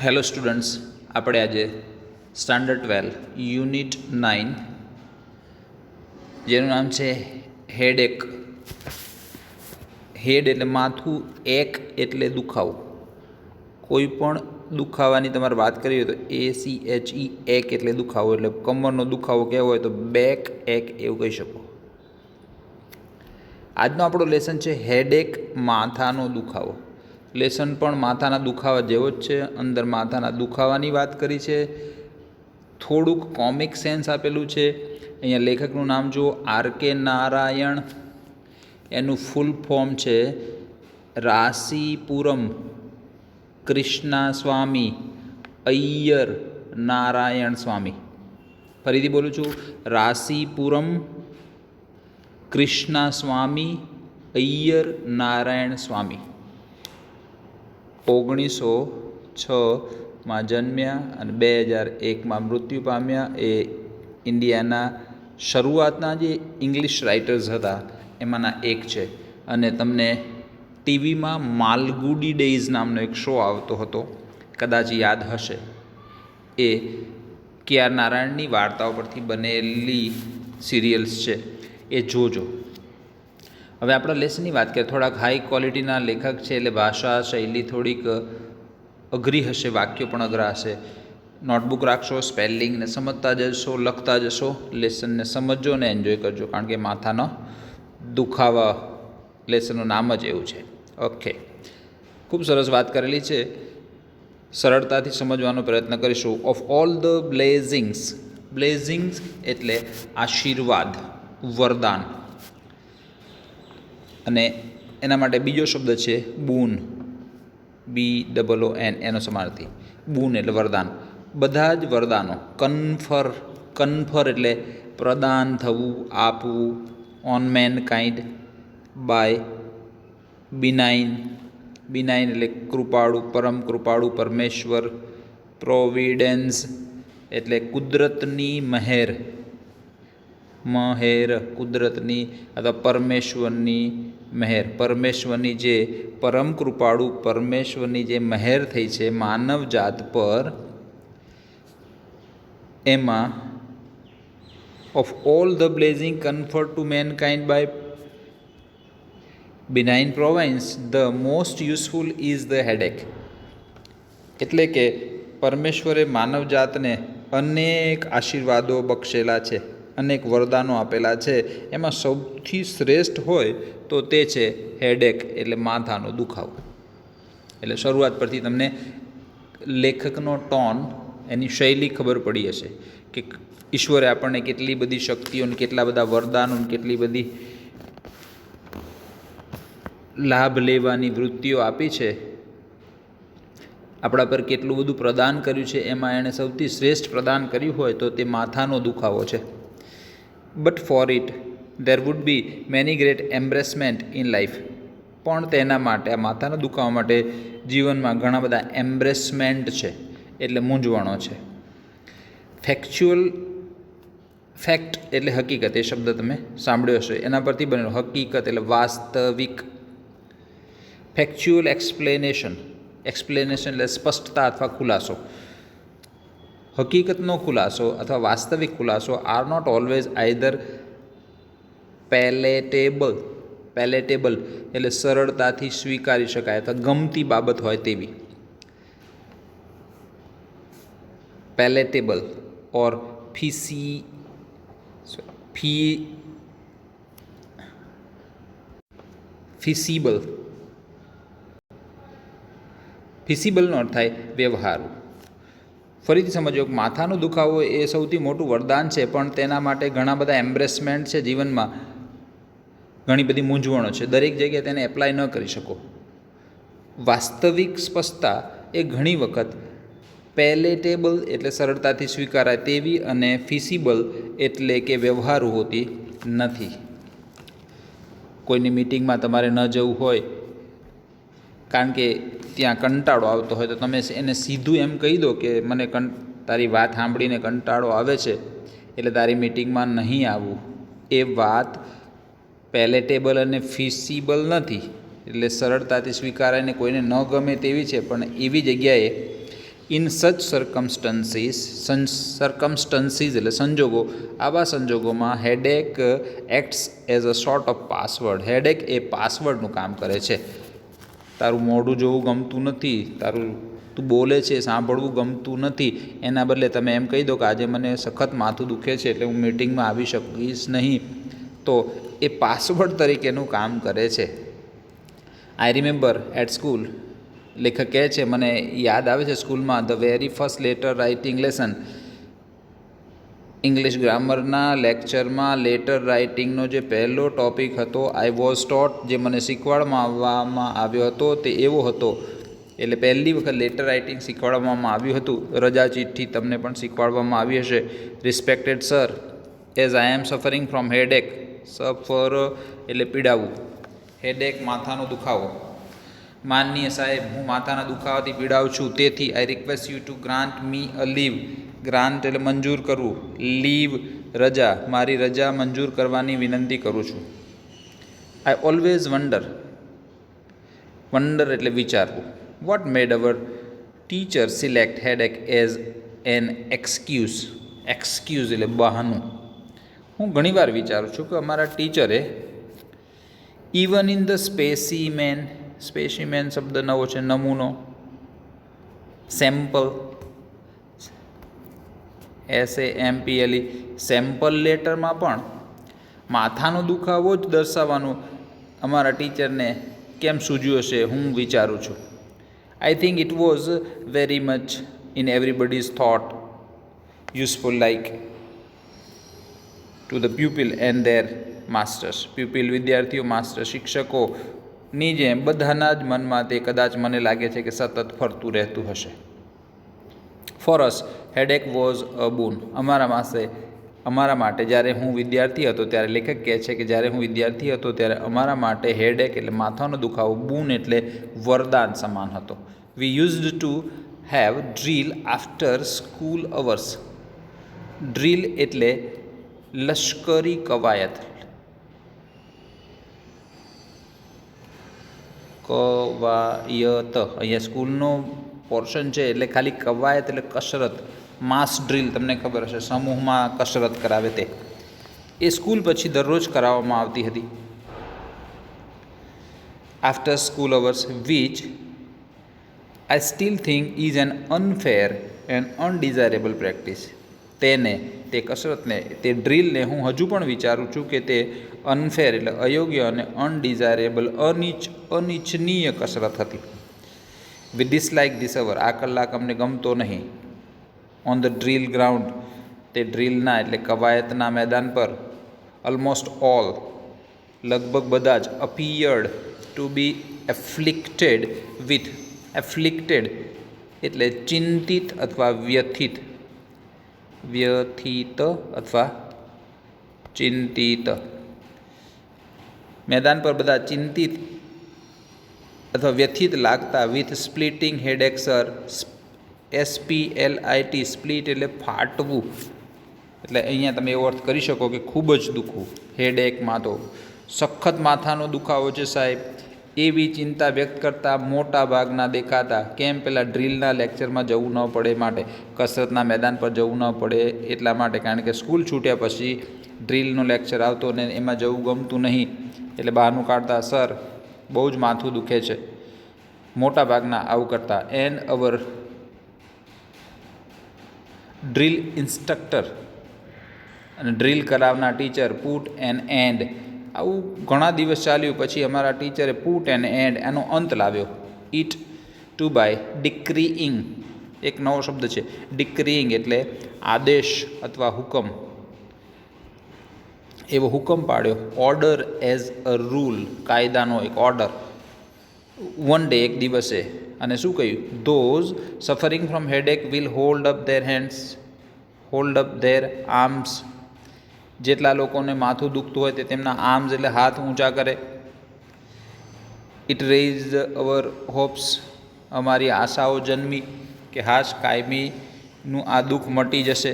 Hello students, આપણે આજે standard 12 unit 9 જેનું નામ છે હેડેક. હેડ એટલે માથું, એક એટલે દુખાવો. કોઈ પણ દુખાવાની તમારે વાત કરવી હોય તો ACHE એક એટલે દુખાવો, એટલે કમરનો દુખાવો કહેવો હોય તો બેક એક એવું કહી શકો. આજનો આપણો લેસન છે હેડેક, માથાનો દુખાવો. લેસન પણ માથાના દુખાવા જેવો જ છે. અંદર માથાના દુખાવાની વાત કરી છે, થોડુંક કોમિક સેન્સ આપેલું છે. અહીંયા લેખકનું નામ જુઓ, RK નારાયણ. એનું ફૂલ ફોર્મ છે રાસીપુરમ કૃષ્ણા સ્વામી અય્યર નારાયણ સ્વામી. ફરીથી બોલું છું, રાસીપુરમ કૃષ્ણા સ્વામી અય્યર નારાયણ સ્વામી. 1906માં જન્મ્યા અને 2001માં મૃત્યુ પામ્યા. એ ઇન્ડિયાના શરૂઆતના જે ઇંગ્લિશ રાઇટર્સ હતા એમાંના એક છે. અને તમને ટીવીમાં માલગુડી ડેઝ નામનો એક શો આવતો હતો, કદાચ યાદ હશે. એ KR નારાયણની વાર્તાઓ પરથી બનેલી સિરિયલ્સ છે, એ જોજો. હવે આપણા લેસનની વાત કરીએ. થોડાક હાઈ ક્વોલિટીના લેખક છે, એટલે ભાષા શૈલી થોડીક અઘરી હશે, વાક્યો પણ અઘરા હશે. નોટબુક રાખશો, સ્પેલિંગને સમજતા જશો, લખતા જશો. લેસનને સમજો અને એન્જોય કરજો, કારણ કે માથાનો દુખાવા લેસનનું નામ જ એવું છે. ઓકે, ખૂબ સરસ વાત કરેલી છે, સરળતાથી સમજવાનો પ્રયત્ન કરીશું. ઓફ ઓલ ધ બ્લેઝિંગ્સ, બ્લેઝિંગ્સ એટલે આશીર્વાદ, વરદાન. અને એના માટે બીજો શબ્દ છે બૂન, BOON, એનો સમાનાર્થી. બૂન એટલે વરદાન. બધા જ વરદાનો, કન્ફર એટલે પ્રદાન થવું, આપવું. ઓન મેનકાઇન્ડ, બાય બિનાઇન એટલે કૃપાળુ, પરમ કૃપાળુ, પરમેશ્વર. પ્રોવિડન્સ એટલે કુદરતની મહેર, કુદરતની અથવા પરમેશ્વરની મહેર. પરમેશ્વરની જે પરમ કૃપાળુ, પરમેશ્વરની જે મહેર થઈ છે માનવ જાત પર, એમાં of all the blessings conferred to mankind by benign providence, the most useful is the headache. એટલે કે પરમેશ્વરે માનવજાતને અનેક આશીર્વાદો બક્ષેલા છે, અનેક વરદાનો આપેલા છે. એમાં સૌથી શ્રેષ્ઠ હોય તો તે છે હેડેક એટલે માથાનો દુખાવો. એટલે શરૂઆત પરથી તમને લેખકનો ટોન, એની શૈલી ખબર પડી હશે કે ઈશ્વરે આપણને કેટલી બધી શક્તિઓ, કેટલા બધા વરદાનો, કેટલી બધી લાભ લેવાની વૃત્તિઓ આપી છે, આપણા પર કેટલું બધું પ્રદાન કર્યું છે. એમાં એણે સૌથી શ્રેષ્ઠ પ્રદાન કર્યું હોય તો તે માથાનો દુખાવો છે. But for it there would be many great embarrassment in life. પણ તેના માટે, આ માથાના દુખાવા માટે જીવનમાં ઘણા બધા એમ્બ્રેસમેન્ટ છે, એટલે મૂંઝવણો છે. ફેક્ટ એટલે હકીકત, એ શબ્દ તમે સાંભળ્યો હશે. એના પરથી બનેલો હકીકત એટલે વાસ્તવિક. ફેક્ચ્યુઅલ એક્સપ્લેનેશન એટલે સ્પષ્ટતા અથવા ખુલાસો. હકીકતનો ખુલાસો અથવા વાસ્તવિક ખુલાસો આર નોટ ઓલવેઝ આઈધર પેલેટેબલ એટલે સરળતાથી સ્વીકારી શકાય અથવા ગમતી બાબત હોય તેવી. પેલેટેબલ ઓર ફિસિબલનો અર્થ થાય વ્યવહારુ. ફરીથી સમજો, માથાનો દુખાવો એ સૌથી મોટું વરદાન છે, પણ તેના માટે ઘણા બધા એમ્બ્રેસમેન્ટ છે જીવનમાં, ઘણી બધી મૂંઝવણો છે. દરેક જગ્યાએ તેને એપ્લાય ન કરી શકો. વાસ્તવિક સ્પષ્ટતા એ ઘણી વખત પેલેટેબલ એટલે સરળતાથી સ્વીકારાય તેવી, અને ફિસિબલ એટલે કે વ્યવહારુ હોતી નથી. કોઈની મિટિંગમાં તમારે ન જવું હોય કારણ કે ત્યાં કંટાળો આવતો હોય, તો તમે એને સીધું એમ કહી દો કે મને તારી વાત સાંભળીને કંટાળો આવે છે, એટલે તારી મિટિંગમાં નહીં આવવું. એ વાત પેલેટેબલ અને ફિસિબલ નથી, એટલે સરળતાથી સ્વીકારાય ને કોઈને ન ગમે તેવી છે. પણ એવી જગ્યાએ ઇન સચ સરકમસ્ટન્સીસ એટલે સંજોગો, આવા સંજોગોમાં headache acts as a sort of password. Headache એ પાસવર્ડનું કામ કરે છે. તારું મોઢું જોવું ગમતું નથી, તું બોલે છે સાંભળવું ગમતું નથી, એના બદલે તમે એમ કહી દો કે આજે મને સખત માથું દુખે છે એટલે હું મીટિંગમાં આવી શકીશ નહીં, તો એ પાસવર્ડ તરીકેનું કામ કરે છે. આઈ રિમેમ્બર એટ સ્કૂલ, લેખક કહે છે મને યાદ આવે છે સ્કૂલમાં, the very first letter writing lesson, English ગ્રામરના લેક્ચરમાં લેટર રાઇટિંગનો જે પહેલો ટૉપિક હતો, આઈ વોઝ ટોટ, જે મને શીખવાડવામાં આવ્યો હતો તે એવો હતો, એટલે પહેલી વખત લેટર રાઇટિંગ શીખવાડવામાં આવ્યું હતું. રજા ચિઠ્ઠી તમને પણ શીખવાડવામાં આવી હશે. Respected sir, as I am suffering from headache, suffer એટલે પીડાવું, હેડેક માથાનો દુખાવો. માનનીય સાહેબ, હું માથાના દુખાવાથી પીડાઉં છું, તેથી I request you to grant me a leave. Grant એટલે મંજૂર કરવું, લીવ રજા, મારી રજા મંજૂર કરવાની વિનંતી કરું છું. આઈ ઓલવેઝ વન્ડર એટલે વિચારવું. What made our teacher select headache as an excuse. Excuse એટલે બહાનું. હું ઘણીવાર વિચારું છું કે અમારા ટીચરે ઇવન ઇન ધ સ્પેસીમેન શબ્દ નવો છે, નમૂનો, સેમ્પલ, SAMPLE, સેમ્પલ લેટરમાં પણ માથાનો દુખાવો જ દર્શાવવાનું અમારા ટીચરને કેમ સૂઝ્યું હશે, હું વિચારું છું. I think it was very much in everybody's thought useful, like to the pupil and there masters. Pupil વિદ્યાર્થીઓ, માસ્ટર શિક્ષકોની જેમ બધાના જ મનમાં તે કદાચ મને લાગે છે કે સતત ફરતું રહેતું હશે. For us headache was a boon. અમારા માટે જ્યારે હું વિદ્યાર્થી હતો ત્યારે, લેખક કહે છે કે જ્યારે હું વિદ્યાર્થી હતો ત્યારે અમારા માટે હેડેક એટલે માથાનો દુખાવો, બૂન એટલે વરદાન સમાન હતો. We used to have drill after school hours. Drill એટલે લશ્કરી કવાયત. અહીંયા સ્કૂલનો પોર્શન છે એટલે ખાલી કવાયત એટલે કસરત, માસ ડ્રીલ તમને ખબર હશે, સમૂહમાં કસરત કરાવે તે, એ સ્કૂલ પછી દરરોજ કરાવવામાં આવતી હતી. After school hours, which I still think is an unfair and undesirable practice. તે કસરતને, તે ડ્રીલને હું હજુ પણ વિચારું છું કે તે અનફેર એટલે અયોગ્ય અને અનડિઝાયરેબલ અનિચ્છનીય કસરત હતી. વી ડિસલાઇક ધીસ અવર, આ કલાક અમને ગમતો નહીં. ઓન ધ ડ્રીલ ગ્રાઉન્ડ, તે ડ્રીલના એટલે કવાયતના મેદાન પર, ઓલમોસ્ટ ઓલ લગભગ બધા જ, અપિયર્ડ ટુ બી એફ્લિક્ટેડ વિથ. એફ્લિક્ટેડ એટલે ચિંતિત અથવા વ્યથિત અથવા ચિંતિત. મેદાન પર બધા ચિંતિત અથવા વ્યથિત લાગતા. With splitting headache sir, SPLIT, split એટલે ફાટવું, એટલે અહીંયા તમે એવો અર્થ કરી શકો કે ખૂબ જ દુખવું. હેડેકમાં તો સખત માથાનો દુખાવો છે સાહેબ, એવી ચિંતા વ્યક્ત કરતા મોટા ભાગના દેખાતા. કેમ? પેલા ડ્રીલના લેક્ચરમાં જવું ન પડે માટે, કસરતના મેદાન પર જવું ન પડે એટલા માટે. કારણ કે સ્કૂલ છૂટ્યા પછી ડ્રીલનો લેક્ચર આવતો ને એમાં જવું ગમતું નહીં, એટલે બહારનું કાઢતા, સર બહુ જ માથું દુખે છે. મોટા ભાગના આવું કરતા. એન્ડ અવર ડ્રીલ ઇન્સ્ટ્રક્ટર અને ડ્રીલ કરાવનાર ટીચર પુટ એન એન્ડ. આવું ઘણા દિવસ ચાલ્યું પછી અમારા ટીચરે પુટ એન એન્ડ, એનો અંત લાવ્યો. ઇટ ટુ બાય ડિક્રીઈંગ, એક નવો શબ્દ છે ડિક્રીઈંગ, એટલે આદેશ અથવા હુકમ. એવો હુકમ પાડ્યો. ઓર્ડર એઝ અ રૂલ, કાયદાનો એક ઓર્ડર. વન ડે, એક દિવસે. અને શું કહ્યું? Those suffering from headache will hold up there hands, hold up there arms. જેટલા લોકોને માથું દુખતું હોય તે તેમના આર્મ્સ એટલે હાથ ઊંચા કરે. ઇટ રેઇઝ અવર હોપ્સ, અમારી આશાઓ જન્મી કે હાશ કાયમીનું આ દુઃખ મટી જશે.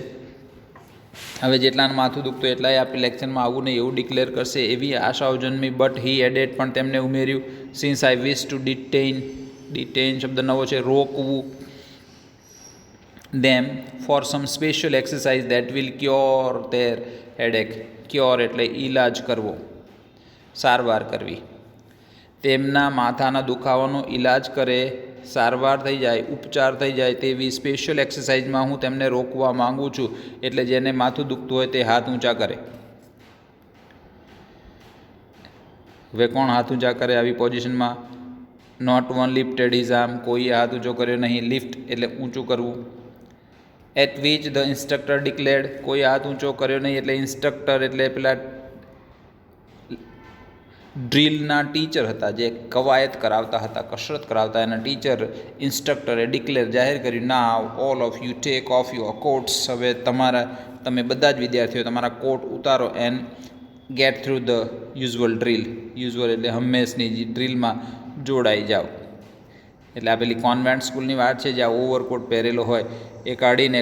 હવે જેટલાને માથું દુખતું એટલાય આપણે લેક્ચરમાં આવું નહીં એવું ડિક્લેર કરશે, એવી આશાઓ જન્મી. બટ હી એડેડ, પણ તેમને ઉમેર્યું, સિન્સ આઈ વિશ ટુ ડિટેઇન શબ્દ નવો છે, રોકવું. them for some special exercise that will cure their headache. Cure એટલે ઈલાજ કરવો, સારવાર કરવી. તેમના માથાના દુખાવાનો ઈલાજ કરે, સારવાર થઈ જાય, ઉપચાર થઈ જાય તેવી સ્પેશિયલ એક્સરસાઇઝમાં હું તેમને રોકવા માગું છું. એટલે જેને માથું દુખતું હોય તે હાથ ઊંચા કરે. હવે કોણ હાથ ઊંચા કરે આવી પોઝિશનમાં? Not one lifted his arm, કોઈએ હાથ ઊંચો કર્યો નહીં. લિફ્ટ એટલે ઊંચું કરવું. At which the instructor declared, કોઈ હાથ ઊંચો કર્યો નહીં એટલે ઇન્સ્ટ્રક્ટર એટલે પેલા ડ્રીલના ટીચર હતા, જે કવાયત કરાવતા હતા, કસરત કરાવતા, એના ટીચર ઇન્સ્ટ્રક્ટરે ડિક્લેર જાહેર કર્યું, now all of you take off your coats, હવે તમે બધા જ વિદ્યાર્થીઓ તમારા કોટ ઉતારો and get through the usual drill. Usual એટલે હંમેશની જે ડ્રીલમાં જોડાઈ જાઓ. એટલે આ પેલી કોન્વેન્ટ સ્કૂલની વાત છે, જ્યાં ઓવરકોટ પહેરેલો હોય એ કાઢીને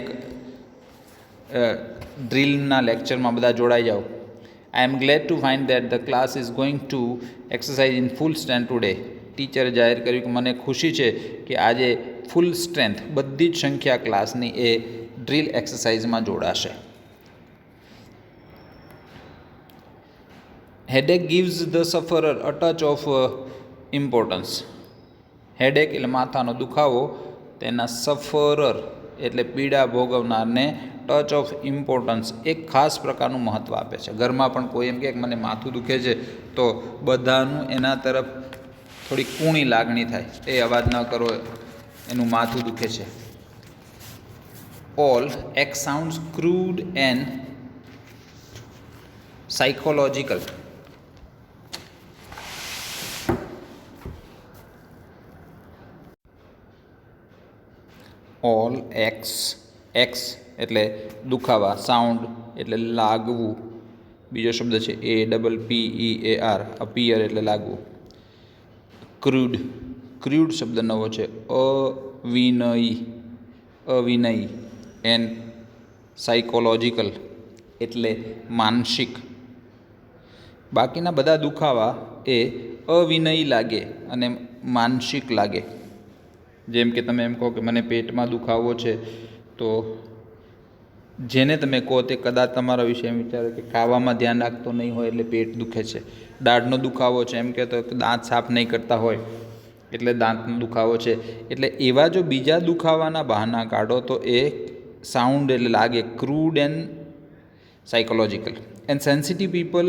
ડ્રીલના લેક્ચરમાં બધા જોડાઈ જાઓ. I am glad to find that the class is going to exercise in full strength today. ટીચરે જાહેર કર્યું કે મને ખુશી છે કે આજે ફૂલ સ્ટ્રેન્થ, બધી જ સંખ્યા ક્લાસની એ ડ્રીલ એક્સરસાઇઝમાં જોડાશે. Headache gives the sufferer a touch of importance. Headache એટલે માથાનો દુખાવો, તેના સફરર એટલે પીડા ભોગવનારને ટચ ઓફ ઇમ્પોર્ટન્સ, એક ખાસ પ્રકારનું મહત્ત્વ આપે છે. ઘરમાં પણ કોઈ એમ કહે કે મને માથું દુખે છે તો બધાનું એના તરફ થોડી કૂણી લાગણી થાય, એ અવાજ ન કરો, એનું માથું દુખે છે. All x sounds crude and psychological. All x એટલે દુખાવા, સાઉન્ડ એટલે લાગવું, બીજો શબ્દ છે APPEAR, અપિયર એટલે લાગવું. ક્રૂડ શબ્દ નવો છે, અવિનયી એન્ડ સાયકોલોજીકલ એટલે માનસિક. બાકીના બધા દુખાવા એ અવિનયી લાગે અને માનસિક લાગે. જેમ કે તમે એમ કહો કે મને પેટમાં દુખાવો છે, તો જેને તમે કહો તે કદાચ તમારા વિશે એમ વિચારે કે ખાવામાં ધ્યાન રાખતો નહીં હોય એટલે પેટ દુખે છે. દાઢનો દુખાવો છે, એમ કહેતો દાંત સાફ નહીં કરતા હોય એટલે દાંતનો દુખાવો છે. એટલે એવા જો બીજા દુખાવાના બહાના કાઢો તો એ સાઉન્ડ એટલે લાગે, crude and psychological. And sensitive people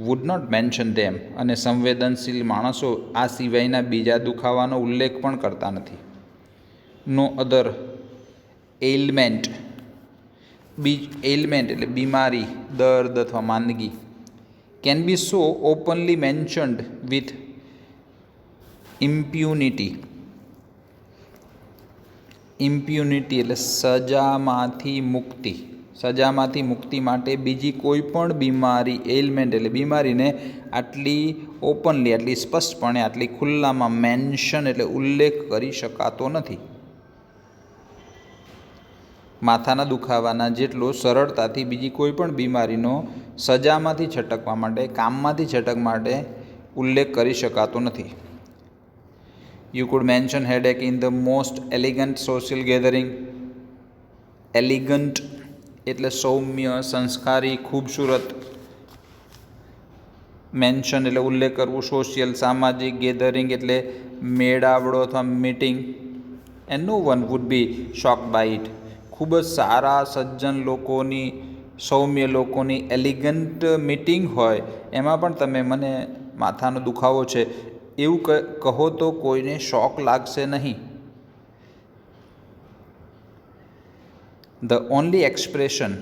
would not mention them, અને સંવેદનશીલ માણસો આ સિવાયના બીજા દુખાવાનો ઉલ્લેખ પણ કરતા નથી. નો અધર એઇલમેન્ટ, એઇલમેન્ટ એટલે બીમારી, દર્દ અથવા માંદગી, can be so openly mentioned with impunity. Impunity એટલે સજામાંથી મુક્તિ. સજામાંથી મુક્તિ માટે બીજી કોઈ પણ બીમારી, એઇલમેન્ટ એટલે બીમારીને આટલી ઓપનલી, આટલી સ્પષ્ટપણે, આટલી ખુલ્લામાં મેન્શન એટલે ઉલ્લેખ કરી શકાતો નથી. માથાના દુખાવાના જેટલો સરળતાથી બીજી કોઈ પણ બીમારીનો સજામાંથી છટકવા માટે, કામમાંથી છટક માટે ઉલ્લેખ કરી શકાતો નથી. You could mention headache in the most elegant social gathering. Elegant એટલે સૌમ્ય, સંસ્કારી, ખૂબસૂરત. મેન્શન એટલે ઉલ્લેખ કરવું. સોશિયલ સામાજિક. ગેધરિંગ એટલે મેળાવડો અથવા meeting. And no one would be shocked by it. ખૂબ જ સારા સજ્જન લોકોની, સૌમ્ય લોકોની એલિગન્ટ મીટિંગ હોય એમાં પણ તમે મને માથાનો દુખાવો છે એવું કહો તો કોઈને શોક લાગશે નહીં. The only expression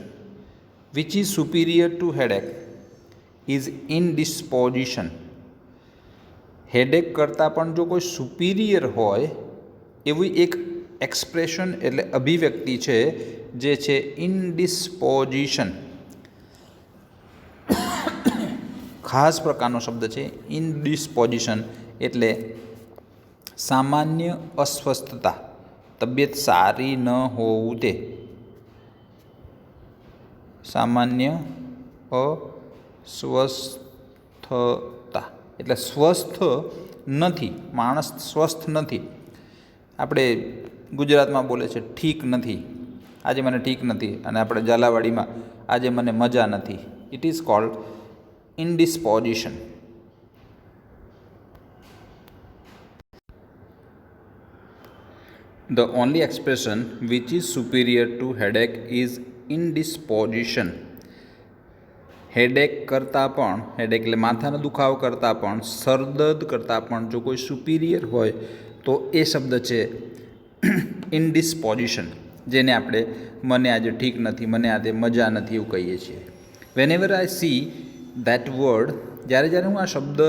which is superior to headache is indisposition. Headache કરતાં પણ જો કોઈ સુપિરિયર હોય એવી એક એક્સપ્રેશન એટલે અભિવ્યક્તિ છે જે છે ઇનડિસ્પોઝિશન. ખાસ પ્રકારનો શબ્દ છે ઇનડિસ્પોઝિશન એટલે સામાન્ય અસ્વસ્થતા, તબિયત સારી ન હોવું તે. સામાન્ય અસ્વસ્થતા એટલે સ્વસ્થ નથી, માણસ સ્વસ્થ નથી. આપણે ગુજરાતમાં બોલે છે ઠીક નથી, આજે મને ઠીક નથી, અને આપણે ઝાલાવાડીમાં આજે મને મજા નથી. It is called ઇનડિસ્પોઝિશન. The only expression which is superior to headache is indisposition. Headache કરતાં પણ, હેડેક એટલે માથાનો દુખાવો કરતાં પણ, સરદર્દ કરતાં પણ જો કોઈ સુપિરિયર હોય તો એ શબ્દ છે ઇનડિસ્પોઝિશન, જેને આપણે મને આજે ઠીક નથી, મને આજે મજા નથી એવું કહીએ છીએ. વેનેવર આઈ સી ધેટ વર્ડ, જ્યારે જ્યારે હું આ શબ્દ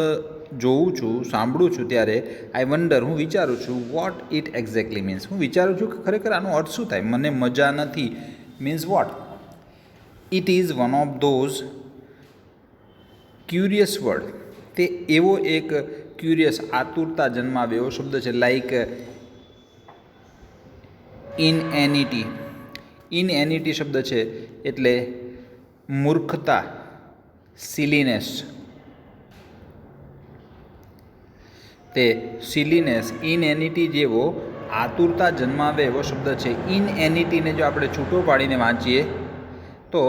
જોઉં છું, સાંભળું છું, ત્યારે આઈ વન્ડર, હું વિચારું છું, વોટ ઇટ એક્ઝેક્ટલી મીન્સ. હું વિચારું છું કે ખરેખર આનો અર્થ શું થાય. મને મજા નથી means what. It is one of those curious word. તે એવો એક ક્યુરિયસ, આતુરતા જન્માવે એવો શબ્દ છે. લાઈક ઇનએનિટી. ઇનએનિટી શબ્દ છે એટલે મૂર્ખતા, સિલીનેસ. તે સિલીનેસ, ઇનએનિટી જેવો આતુરતા જન્માવે એવો શબ્દ છે. ઇનએનિટીને જો આપણે છૂટો પાડીને વાંચીએ તો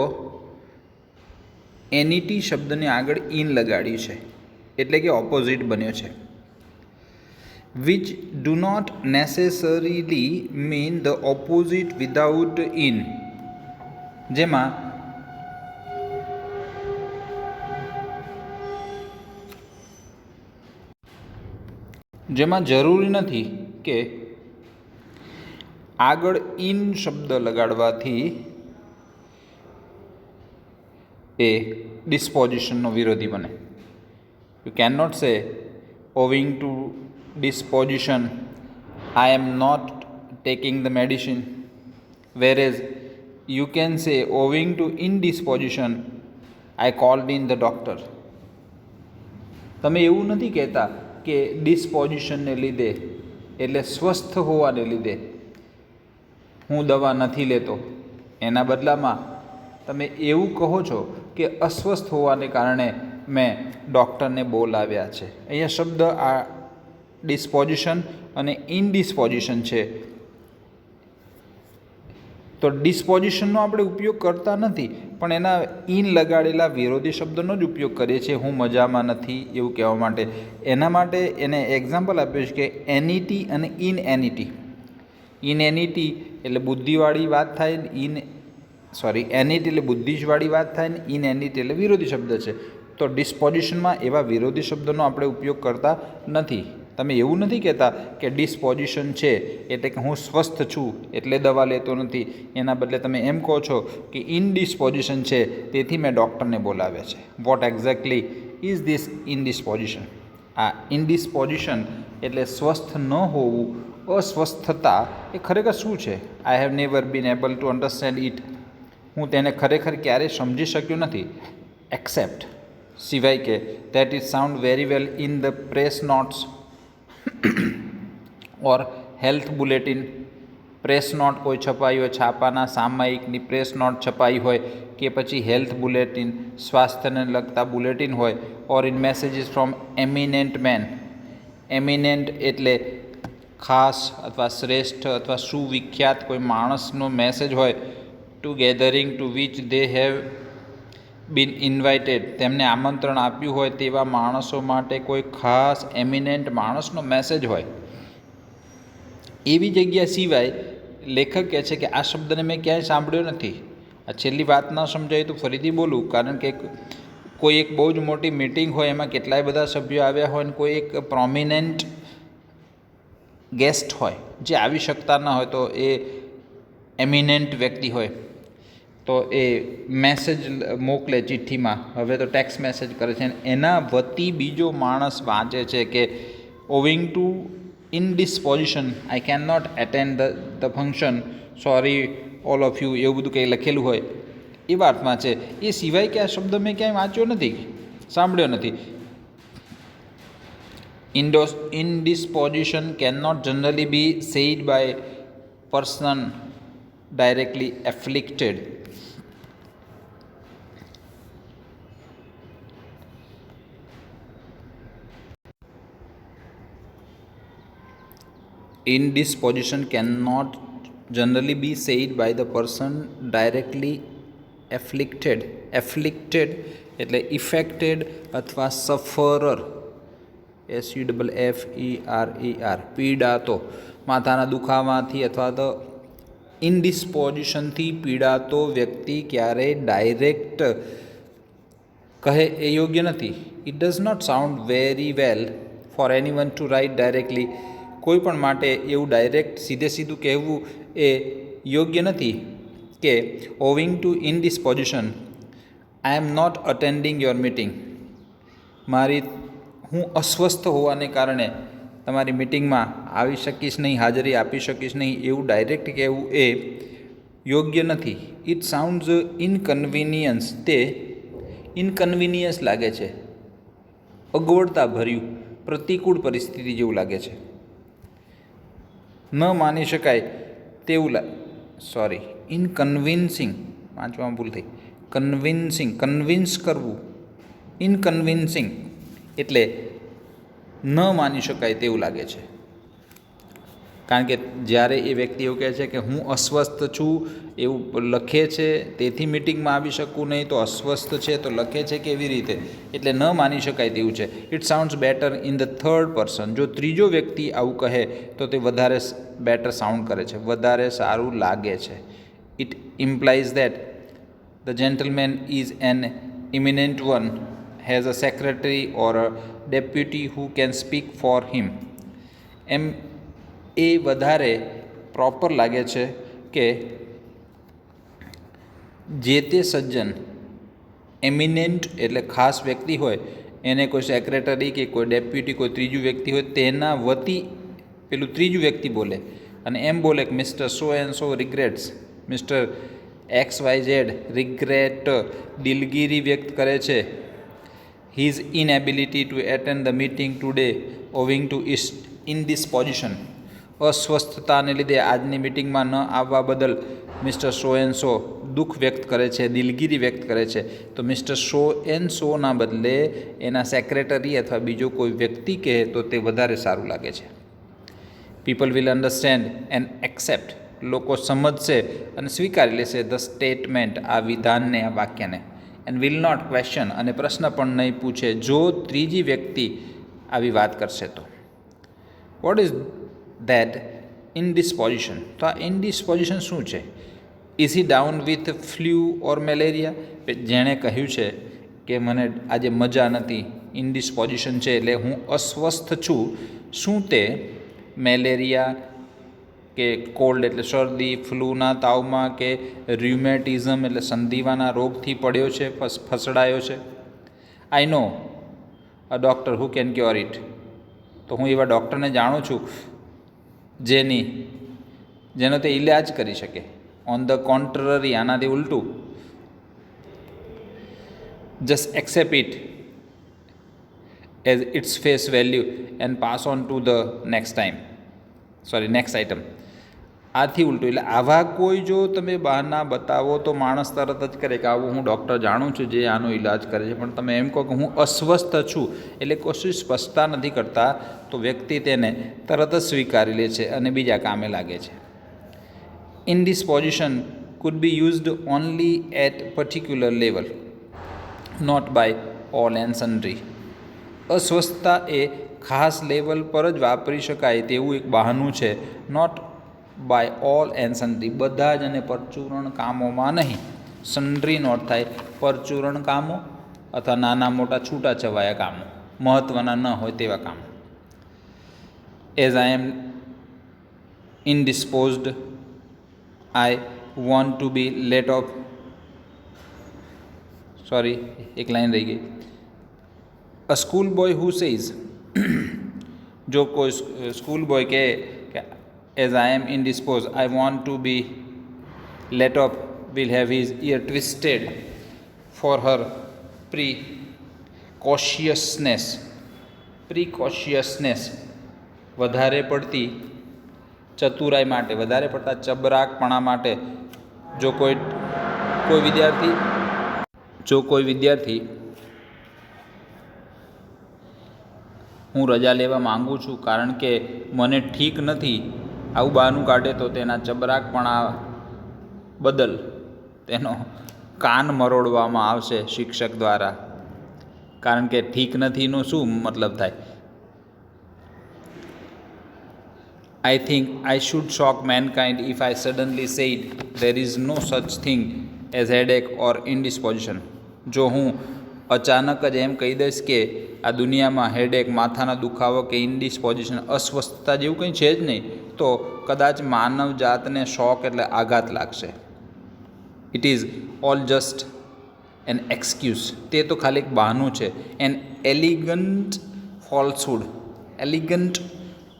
એનિટી શબ્દને આગળ ઇન લગાડ્યું છે, એટલે કે ઓપોઝિટ બન્યો છે. Which do not necessarily mean the opposite without in. જેમાં જરૂરી નથી કે આગળ ઇન શબ્દ લગાડવાથી એ ડિસ્પોઝિશનનો વિરોધી બને. You can not say owing to disposition I am not taking the medicine, whereas you can say owing to indisposition I called in the doctor. તમે એવું નથી કહેતા કે ડિસ્પોઝિશનને લીધે એટલે સ્વસ્થ હોવાને લીધે હું દવા નથી લેતો. એના બદલામાં તમે એવું કહો છો કે અસ્વસ્થ હોવાને કારણે મેં ડૉક્ટરને બોલાવ્યા છે. અહીંયા શબ્દ આ ડિસ્પોઝિશન અને ઇનડિસ્પોઝિશન છે. તો ડિસ્પોઝિશનનો આપણે ઉપયોગ કરતા નથી, પણ એના ઇન લગાડેલા વિરોધી શબ્દનો જ ઉપયોગ કરીએ છીએ હું મજામાં નથી એવું કહેવા માટે. એના માટે એને એક્ઝામ્પલ આપ્યું છે કે એનિટી અને ઇનએનિટી. ઇનએનિટી એટલે બુદ્ધિવાળી વાત થાય, એનિટી એટલે બુદ્ધિવાળી વાત થાય ને ઇનએનિટી એટલે વિરોધી શબ્દ છે. તો ડિસ્પોઝિશનમાં એવા વિરોધી શબ્દનો આપણે ઉપયોગ કરતા નથી. તમે એવું નથી કહેતા કે ડિસ્પોઝિશન છે એટલે કે હું સ્વસ્થ છું એટલે દવા લેતો નથી. એના બદલે તમે એમ કહો છો કે ઇનડિસ્પોઝિશન છે તેથી મેં ડૉક્ટરને બોલાવ્યા છે. Vote exactly is this ઇનડિસ્પોઝિશન? આ ઇનડિસ્પોઝિશન એટલે સ્વસ્થ ન હોવું, અસ્વસ્થતા એ ખરેખર શું છે? I have never bin able to understand it. હું તેને ખરેખર ક્યારેય સમજી શક્યો નથી. એક્સેપ્ટ, સિવાય કે that it sound very well in the press notes or health bulletin. Press not કોઈ છપાઈ હોય, છાપાના સામાયિકની પ્રેસ નોટ છપાઈ હોય, કે પછી હેલ્થ બુલેટિન સ્વાસ્થ્યને લગતા બુલેટિન હોય, or in messages from eminent men. Eminent એટલે ખાસ અથવા શ્રેષ્ઠ અથવા સુવિખ્યાત કોઈ માણસનો મેસેજ હોય. To gathering to which they have been invited, તેમને આમંત્રણ આપ્યું હોય તેવા માણસો માટે કોઈ ખાસ એમિનેન્ટ માણસનો મેસેજ હોય. એવી જગ્યા સિવાય લેખક કહે છે કે આ શબ્દને મેં ક્યાંય સાંભળ્યો નથી. આ છેલ્લી વાત ન સમજાય તો ફરીથી બોલું, કારણ કે કોઈ એક બહુ જ મોટી મિટિંગ હોય, એમાં કેટલાય બધા સભ્યો આવ્યા હોય, અને કોઈ એક પ્રોમિનન્ટ ગેસ્ટ હોય જે આવી શકતા ન હોય, તો એ એમિનેન્ટ વ્યક્તિ હોય તો એ મેસેજ મોકલે ચિઠ્ઠીમાં. હવે તો ટેક્સ્ટ મેસેજ કરે છે, એના વતી બીજો માણસ વાંચે છે કે owing to indisposition I can not attend the function, sorry all of you, એવું બધું કંઈ લખેલું હોય એ વાતમાં છે. એ સિવાય કે આ શબ્દ મેં ક્યાંય વાંચ્યો નથી, સાંભળ્યો નથી. Indisposition cannot generally be said by person directly afflicted. Indisposition cannot generally be said by the person directly afflicted એટલે ઇફેક્ટેડ અથવા સફરર SUFFERER પીડાતો માથાના દુખાવાથી અથવા તો ઇનડિસ્પોઝિશનથી પીડાતો વ્યક્તિ ક્યારેય ડાયરેક્ટ કહે એ યોગ્ય નથી. It does not sound very well for anyone to write directly. કોઈ પણ માટે એવું ડાયરેક્ટ સીધું કહેવું એ યોગ્ય નથી કે owing to indisposition I am not attending your meeting. હું અસ્વસ્થ હોવાને કારણે તમારી મિટિંગમાં આવી શકીશ નહીં, હાજરી આપી શકીશ નહીં, એવું ડાયરેક્ટ કહેવું એ યોગ્ય નથી. It sounds inconvenience. તે ઇનકન્વિનિયન્સ લાગે છે, અગવડતા ભર્યું, પ્રતિકૂળ પરિસ્થિતિ જેવું લાગે છે. ન માની શકાય તેવું ઇનકન્વિન્સિંગ, વાંચવામાં ભૂલ થઈ, કન્વિન્સ કરવું. ઇનકન્વિન્સિંગ એટલે ન માની શકાય તેવું લાગે છે. કારણ કે જ્યારે એ વ્યક્તિ એવું કહે છે કે હું અસ્વસ્થ છું એવું લખે છે, તેથી મિટિંગમાં આવી શકું નહીં, તો અસ્વસ્થ છે તો લખે છે કેવી રીતે, એટલે ન માની શકાય તેવું છે. It sounds better in the third person. જો ત્રીજો વ્યક્તિ આવું કહે તો તે વધારે બેટર સાઉન્ડ કરે છે, વધારે સારું લાગે છે. It implies that the gentleman is an eminent one, has a secretary or a deputy who can speak for him. એમ એ વધારે પ્રોપર લાગે છે કે જે તે સજ્જન એમિનેન્ટ એટલે ખાસ વ્યક્તિ હોય, એને કોઈ સેક્રેટરી કે કોઈ ડેપ્યુટી કોઈ ત્રીજું વ્યક્તિ હોય તેના વતી પેલું ત્રીજું વ્યક્તિ બોલે અને એમ બોલે કે mister so and so regrets, mister XYZ regret દિલગીરી વ્યક્ત કરે છે his inability to attend the meeting today owing to his indisposition. અસ્વસ્થતાને લીધે આજની મિટિંગમાં ન આવવા બદલ મિસ્ટર સો એન્ડ સો દુઃખ વ્યક્ત કરે છે, દિલગીરી વ્યક્ત કરે છે. તો મિસ્ટર સો એન્ડ સોના બદલે એના સેક્રેટરી અથવા બીજો કોઈ વ્યક્તિ કહે તો તે વધારે સારું લાગે છે. People will understand and accept. લોકો સમજશે અને સ્વીકારી લેશે ધ સ્ટેટમેન્ટ, આ વિધાનને, આ વાક્યને. એન્ડ વિલ નોટ ક્વેશ્ચન, અને પ્રશ્ન પણ નહીં પૂછે જો ત્રીજી વ્યક્તિ આવી વાત કરશે તો. What is that ઇનડિસ્પોઝિશન? તો આ ઇનડિસ્પોઝિશન શું છે? Is he down with flu or malaria? જેણે કહ્યું છે કે મને આજે મજા નથી, ઇનડિસ્પોઝિશન છે એટલે હું અસ્વસ્થ છું, શું તે મેલેરિયા કે કોલ્ડ એટલે શરદી, ફ્લૂના તાવમાં કે ર્યુમેટિઝમ એટલે સંધિવાના રોગથી પડ્યો છે, ફસડાયો છે? I know a doctor who can cure it. તો હું એવા ડૉક્ટરને જાણું છું જેનો તે ઇલાજ કરી શકે. ઓન ધ કોન્ટ્રરી, આનાથી ઉલટું, just accept it as its face value and pass on to the next item. આથી ઉલટું, એટલે આવા કોઈ જો તમે બહાના બતાવો તો માણસ તરત જ કરે કે આવું હું ડૉક્ટર જાણું છું જે આનો ઇલાજ કરે છે, પણ તમે એમ કહો કે હું અસ્વસ્થ છું એટલે કશું સ્પષ્ટતા નથી કરતા, તો વ્યક્તિ તેને તરત જ સ્વીકારી લે છે અને બીજા કામે લાગે છે. Indisposition could be used only at particular level, not by all and sundry. અસ્વસ્થતા એ ખાસ લેવલ પર જ વાપરી શકાય તેવું એક બહાનું છે, નોટ બાય ઓલ એન્ડ સન્ડ્રી, બધા જ અને પરચુરણ કામોમાં નહીં. સન્ડ્રી નોટ થાય પરચુરણ કામો અથવા નાના મોટા છૂટાછવાયા કામો, મહત્ત્વના ન હોય તેવા કામો. As I am indisposed I want to be let off, એક લાઈન રહી ગઈ. A school boy who says, જો કોઈ સ્કૂલ બોય કહે કે as I am indispose I want to be let off will have his ear twisted for her precautiousness વધારે પડતી ચતુરાઈ માટે, વધારે પડતા ચબરાકપણા માટે. જો કોઈ વિદ્યાર્થી હું રજા લેવા માગું છું કારણ કે મને ઠીક નથી આવું બહાનું કાઢે તો તેના ચબરાકપણા બદલ તેનો કાન મરોડવામાં આવશે શિક્ષક દ્વારા, કારણ કે ઠીક નથીનો શું મતલબ થાય? I think I should shock mankind if I suddenly said there is no such thing as headache or indisposition. જો હું અચાનક જ એમ કહી દઈશ કે આ દુનિયામાં હેડેક, માથાના દુખાવો કે ઇન્ડિસ્પોઝિશન, અસ્વસ્થતા જેવું કંઈ છે જ નહીં, તો કદાચ માનવ જાતને શોક એટલે આઘાત લાગશે. It is all just an excuse. તે તો ખાલી એક બહાનું છે. N elegant ફોલ્સહુડ. એલિગન્ટ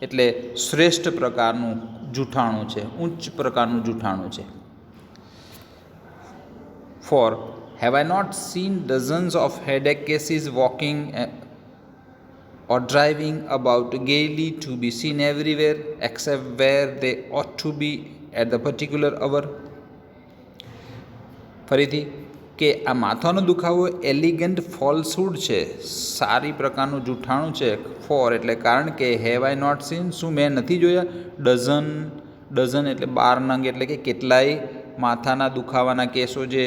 એટલે શ્રેષ્ઠ પ્રકારનું જૂઠાણું છે, ઉચ્ચ પ્રકારનું જૂઠાણું છે. For have I not seen dozens of headache cases walking or driving about gaily to be seen everywhere except where they ought to be at the particular hour? ફરીથી કે આ માથાનો દુખાવો એલિગન્ટ ફોલ્સહુડ છે, સારી પ્રકારનું જૂઠાણું છે. ફોર એટલે કારણ કે હેવ આઈ નોટ સીન, શું મેં નથી જોયા? ડઝન એટલે 12 નંગ, એટલે કે કેટલાય માથાના દુખાવાના કેસો જે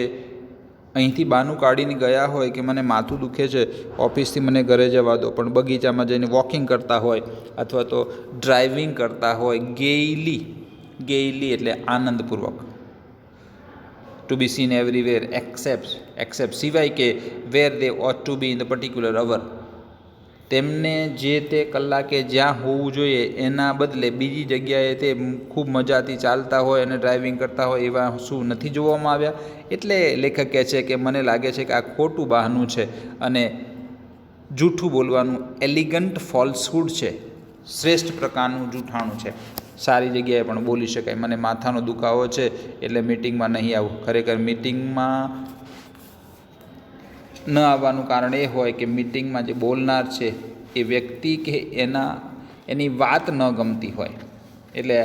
અહીંથી બાનું કાઢીને ગયા હોય કે મને માથું દુખે છે, ઓફિસથી મને ઘરે જવા દો, પણ બગીચામાં જઈને વોકિંગ કરતા હોય અથવા તો ડ્રાઇવિંગ કરતા હોય ગેઈલી એટલે આનંદપૂર્વક. To be seen everywhere except સિવાય કે where they ought to be in the particular hour, તેમને જે તે કલાકે જ્યાં હોવું જોઈએ એના બદલે બીજી જગ્યાએ તે ખૂબ મજાથી ચાલતા હોય અને ડ્રાઇવિંગ કરતા હોય એવા શું નથી જોવામાં આવ્યા? એટલે લેખક કહે છે કે મને લાગે છે કે આ ખોટું બહાનું છે અને જૂઠું બોલવાનું એલિગન્ટ ફોલ્સહુડ છે, શ્રેષ્ઠ પ્રકારનું જૂઠાણું છે. સારી જગ્યાએ પણ બોલી શકાય. મને માથાનો દુખાવો છે એટલે મિટિંગમાં નહીં આવું. ખરેખર મિટિંગમાં ન આવવાનું કારણ એ હોય કે મિટિંગમાં જે બોલનાર છે એ વ્યક્તિ કે એની વાત ન ગમતી હોય. એટલે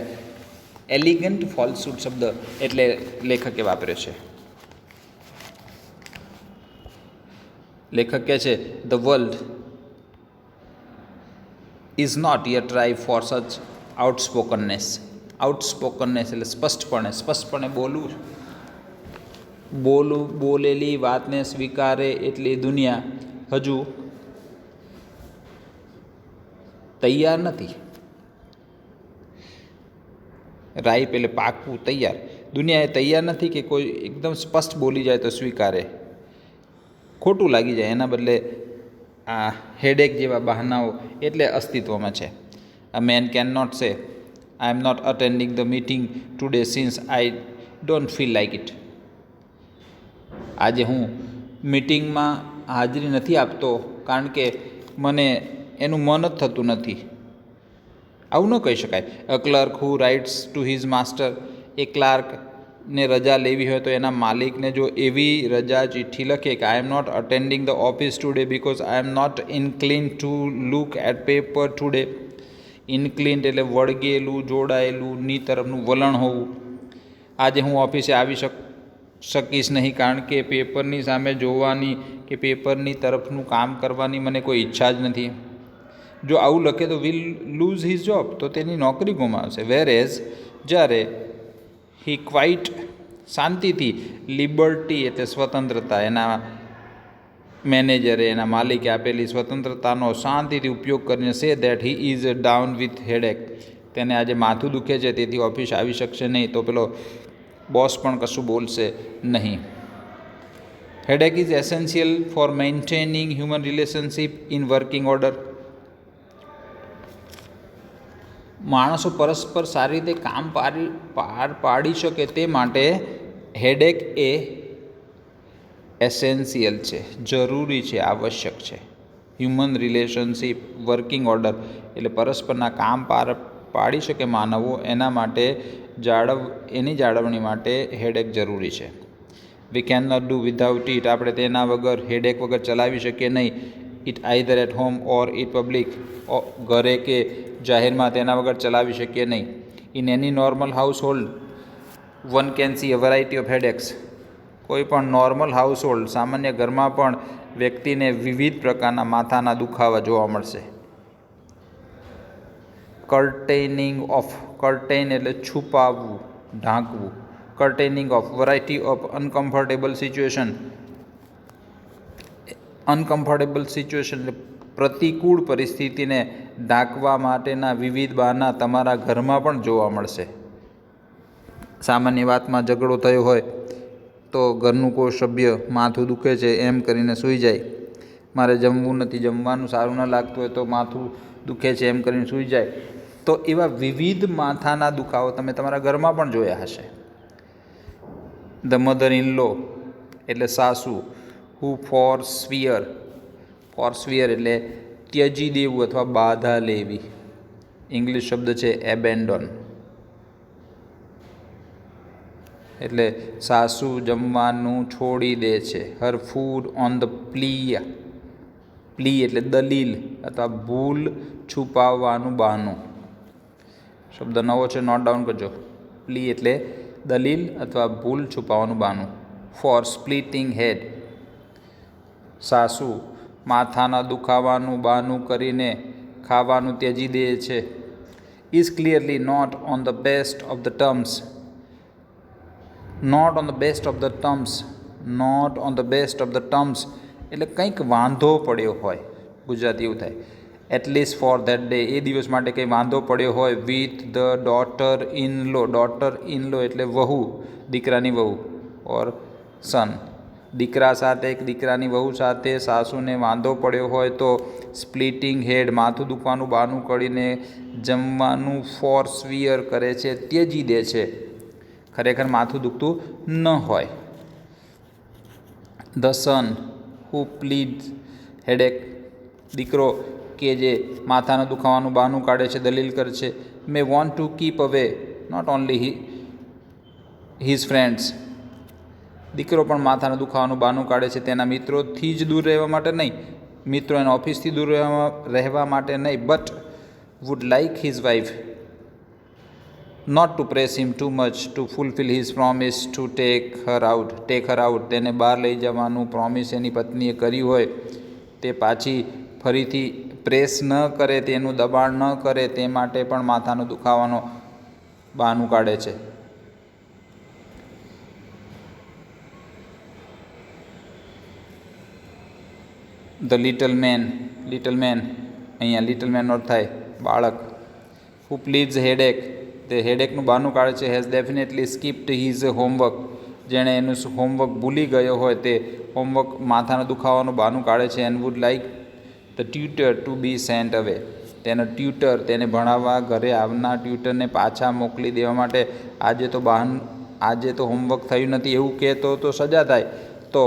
એલિગન્ટ ફોલ્સહુડ શબ્દ એટલે લેખકે વાપર્યો છે. લેખક કહે છે the world is not yet ripe for such outspokenness. આઉટસ્પોકનનેસ એટલે સ્પષ્ટપણે બોલેલી વાતને સ્વીકારે એટલી દુનિયા હજુ તૈયાર નથી. રાઈપ એટલે પાકવું, તૈયાર. દુનિયા એ તૈયાર નથી કે કોઈ એકદમ સ્પષ્ટ બોલી જાય તો સ્વીકારે, ખોટું લાગી જાય. એના બદલે આ હેડેક જેવા બહાનાઓ એટલે અસ્તિત્વમાં છે. A man cannot say, I am not attending the meeting today since I don't feel like it. આજે હું મિટિંગમાં હાજરી નથી આપતો કારણ કે મને એનું મન જ થતું નથી. આવું ન કહી શકાય. A clerk who writes to his master. એ ક્લાર્કને રજા લેવી હોય તો એના માલિકને જો એવી રજા ચિઠ્ઠી લખે કે I am not attending the office today because I am not incline to look at paper today. Inclined એટલે વળગેલું, જોડાયેલું, ની તરફનું વલણ હોવું. આજે હું ઓફિસે આવી શકીશ નહીં કારણ કે પેપરની સામે જોવાની કે પેપરની તરફનું કામ કરવાની મને કોઈ ઈચ્છા જ નથી. જો આવું લખે તો વિલ લૂઝ હિઝ જોબ, તો તેની નોકરી ગુમાવશે. વેર એઝ જ્યારે હી ક્વાઇટ શાંતિથી, લિબર્ટી એટલે સ્વતંત્રતા, એના મેનેજરે, એના માલિકે આપેલી સ્વતંત્રતાનો શાંતિથી ઉપયોગ કરીને say that he is down with headache. તેને આજે માથું દુખે છે તેથી ઓફિસ આવી શકશે નહીં, તો પેલો બોસ પણ કશું બોલશે નહીં. Headache is essential four maintaining human relationship in working order. માણસો પરસ્પર સારી રીતે કામ પાર પાડી શકે તે માટે હેડેક એ એસેન્શિયલ છે, જરૂરી છે, આવશ્યક છે. હ્યુમન રિલેશનશીપ, વર્કિંગ ઓર્ડર એટલે પરસ્પરના કામ પાર પાડી શકે માનવો, એના માટે એની જાળવણી માટે હેડેક જરૂરી છે. We can not do without it. આપણે તેના વગર, હેડેક વગર ચલાવી શકીએ નહીં. It either at home or it public. ઘરે કે જાહેરમાં તેના વગર ચલાવી શકીએ નહીં. In any normal household one can see a variety of headaches. કોઈ પણ નોર્મલ હાઉસહોલ્ડ, સામાન્ય ઘરમાં પણ વ્યક્તિને વિવિધ પ્રકારના માથાના દુખાવા જોવા મળશે. કર્ટેનિંગ ઓફ કર્ટેન એટલે છુપાવવું, ઢાંકવું. Curtaining of, variety of uncomfortable situation. Uncomfortable situation એટલે પ્રતિકૂળ પરિસ્થિતિને ઢાંકવા માટેના વિવિધ બહાના તમારા ઘરમાં પણ જોવા મળશે. સામાન્ય વાતમાં ઝઘડો થયો હોય તો ઘરનું કોઈ સભ્ય માથું દુખે છે એમ કરીને સૂઈ જાય. મારે જમવું નથી, જમવાનું સારું ન લાગતું હોય તો માથું દુખે છે એમ કરીને સૂઈ જાય. તો એવા વિવિધ માથાના દુખાવો તમે તમારા ઘરમાં પણ જોયા હશે. ધ મધર ઇન લો એટલે સાસુ. હુ ફોરસ્વીયર, ફોરસ્વીયર એટલે ત્યજી દેવું અથવા બાધા લેવી. ઇંગ્લિશ શબ્દ છે એબેન્ડોન. એટલે સાસુ જમવાનું છોડી દે છે. Her food on the plea, plea એટલે દલીલ અથવા ભૂલ છુપાવવાનું બહાનું. શબ્દ નવો છે, નોટ ડાઉન કરજો. પ્લી એટલે દલીલ અથવા ભૂલ છુપાવવાનું બહાનું. ફોર સ્પ્લિટિંગ હેડ, સાસુ માથાના દુખાવાનું બહાનું કરીને ખાવાનું ત્યજી દે છે. Is clearly not on the best of the terms, not on the best of the terms, not on the best of the terms એટલે કંઈક વાંધો પડ્યો હોય, ગુજરાતી એવું થાય. એટલીસ્ટ ફોર ધેટ ડે, એ દિવસ માટે કંઈ વાંધો પડ્યો હોય. With the daughter in law, daughter in law એટલે વહુ, દીકરાની વહુ. ઓર સન, દીકરા સાથે કે દીકરાની વહુ સાથે સાસુને વાંધો પડ્યો હોય તો સ્પ્લિટિંગ હેડ, માથું દુખવાનું બહાનું કરીને જમવાનું ફોરસ્વીયર કરે છે, ત્યજી દે છે. ખરેખર માથું દુખતું ન હોય. ધ સન હુ પ્લીડ હેડેક, દીકરો કે જે માથાના દુખાવાનું બહાનું કાઢે છે, દલીલ કરે છે. મે વોન્ટ ટુ કીપ અવે નોટ ઓનલી હિઝ ફ્રેન્ડ્સ, દીકરો પણ માથાના દુખાવાનું બહાનું કાઢે છે તેના મિત્રોથી જ દૂર રહેવા માટે નહીં, મિત્રો એના ઓફિસથી દૂર રહેવા માટે નહીં. But would like his wife not to press him too much to fulfill his promise to take her out. તેને બહાર લઈ જવાનું પ્રોમિસ એની પત્નીએ કરી હોય તે પાછી ફરીથી પ્રેસ ન કરે, તેનું દબાણ ન કરે, તે માટે પણ માથાનો દુખાવાનો બહાનું કાઢે છે. ધ લિટલ મેન, અહીંયા લિટલ મેન અર્થ થાય બાળક. હુ પ્લીઝ હેડેક, તે હેડેકનું બહાનું કાઢે છે. હેઝ ડેફિનેટલી સ્કીપ્ડ હિઝ હોમવર્ક, જેણે એનું હોમવર્ક ભૂલી ગયો હોય તે હોમવર્ક માથાના દુખાવાનું બહાનું કાઢે છે. And would like the tutor to be sent away, તેનો ટ્યુટર, તેને ભણાવવા ઘરે આવનાર ટ્યુટરને પાછા મોકલી દેવા માટે. આજે તો હોમવર્ક થયું નથી એવું કહેતો તો સજા થાય, તો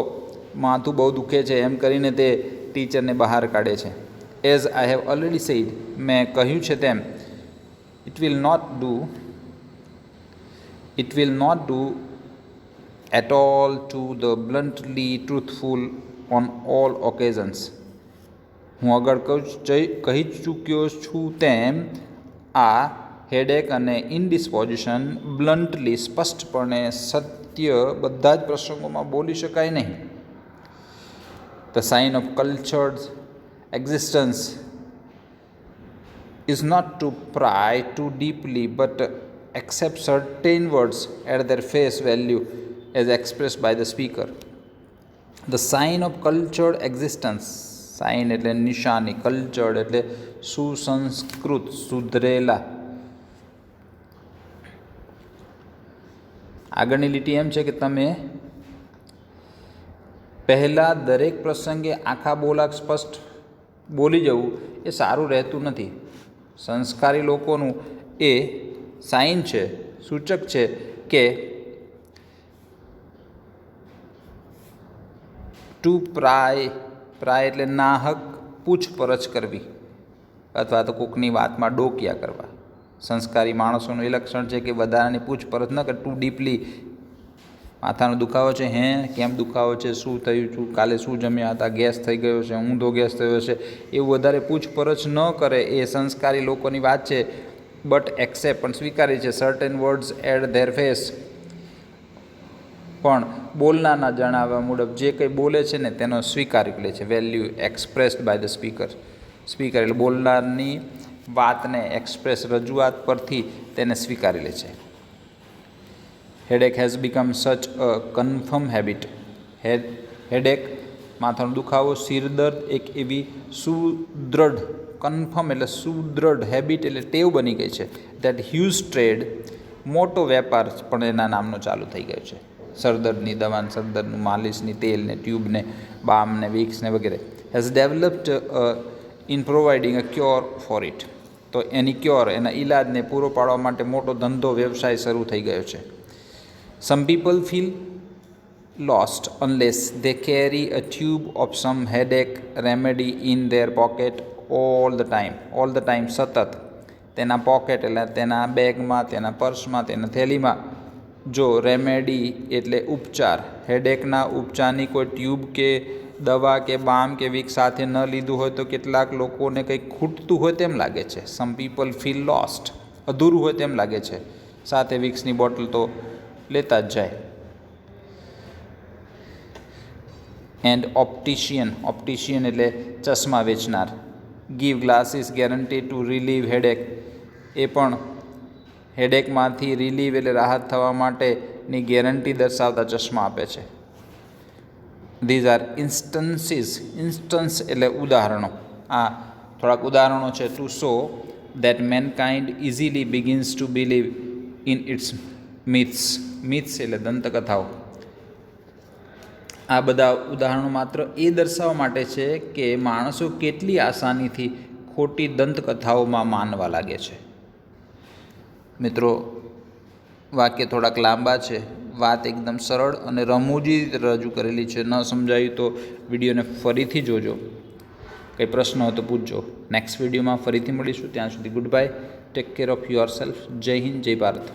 માથું બહુ દુખે છે એમ કરીને તે ટીચરને બહાર કાઢે છે. As I have already said, મેં કહ્યું છે તેમ. It will not do at all to the bluntly truthful on all occasions. હું આગળ કહી ચૂક્યો છું તેમ આ હેડેક અને ઇનડિસ્પોઝિશન બ્લન્ટલી, સ્પષ્ટપણે સત્ય બધા જ પ્રસંગોમાં બોલી શકાય નહીં. The sign of cultured existence is not to pry too deeply but accept certain words at their face value as expressed by the speaker. The sign of cultured existence, sign એટલે નિશાની, cultured એટલે સુસંસ્કૃત, સુધરેલા. આગળની લીટી એમ છે કે તમે પહેલાં દરેક પ્રસંગે આખા બોલાક સ્પષ્ટ બોલી જવું એ સારું રહેતું નથી. સંસ્કારી લોકોનું એ સાઇન છે, સૂચક છે કે ટુ પ્રાય એટલે નાહક પૂછપરછ કરવી અથવા તો કોકની વાતમાં ડોકિયા કરવા. સંસ્કારી માણસોનું એ લક્ષણ છે કે વધારાની પૂછપરછ ન કરે. ટુ ડીપલી, માથાનો દુખાવો છે, કેમ દુખાવો છે, શું થયું, કાલે શું જમ્યા હતા, ગેસ થઈ ગયો છે, ઊંધો ગેસ થયો છે, એવું વધારે પૂછપરછ ન કરે એ સંસ્કારી લોકોની વાત છે. બટ એક્સેપ્ટ પણ સ્વીકારી છે. Certain words at their face, પણ બોલનારના જણાવ્યા મુજબ જે કંઈ બોલે છે ને તેનો સ્વીકાર લે છે. Value expressed by the speaker એટલે બોલનારની વાતને એક્સપ્રેસ રજૂઆત પરથી તેને સ્વીકારી લે છે. હેડેક હેઝ બીકમ સચ અ કન્ફર્મ હેબિટ. હેડેક માથાનો દુખાવો, સિરદર્દ એક એવી સુદૃઢ, કન્ફર્મ એટલે સુદૃઢ, હેબિટ એટલે ટેવ બની ગઈ છે. દેટ હ્યુઝ ટ્રેડ મોટો વેપાર પણ એના નામનો ચાલુ થઈ ગયો છે. સરદર્દની દવા, સરદર્દનું માલિશની તેલ ને ટ્યુબ ને બામ ને વિક્સ ને વગેરે. Has developed in providing a cure four it. તો એની ક્યોર, એના ઈલાજને પૂરો પાડવા માટે મોટો ધંધો, વ્યવસાય શરૂ થઈ ગયો છે. Some people feel lost unless they carry a tube of some headache remedy in their pocket all the time સતત તેના પોકેટ એટલે તેના બેગમાં, તેના પર્સમાં, તેના થેલીમાં જો રેમેડી એટલે ઉપચાર, હેડેકના ઉપચારની કોઈ ટ્યુબ કે દવા કે બામ કે વીક સાથે ન લીધું હોય તો કેટલાક લોકોને કંઈક ખૂટતું હોય તેમ લાગે છે. સમ પીપલ ફીલ લોસ્ટ, અધૂરું હોય તેમ લાગે છે. સાથે વિક્સની બોટલ તો લેતા જ જાય. એન્ડ ઓપ્ટિશિયન એટલે ચશ્મા વેચનાર. Give glasses guarantee to relieve headache, એ પણ હેડેકમાંથી રિલીવ એટલે રાહત થવા માટેની ગેરંટી દર્શાવતા ચશ્મા આપે છે. ધીઝ આર ઇન્સ્ટન્સ એટલે ઉદાહરણો. આ થોડાક ઉદાહરણો છે. To show that mankind easily begins two believe in its myths. Myths એટલે દંતકથાઓ. આ બધા ઉદાહરણો માત્ર એ દર્શાવવા માટે છે કે માણસો કેટલી આસાનીથી ખોટી દંતકથાઓમાં માનવા લાગે છે. મિત્રો, વાક્ય થોડાક લાંબા છે, વાત એકદમ સરળ અને રમૂજી રજૂ કરેલી છે. ન સમજાયું તો વિડીયોને ફરીથી જોજો. કંઈ પ્રશ્ન હોય તો પૂછજો. નેક્સ્ટ વિડીયોમાં ફરીથી મળીશું. ત્યાં સુધી good bye. Take care of your self. જય હિન્દ, જય ભારત.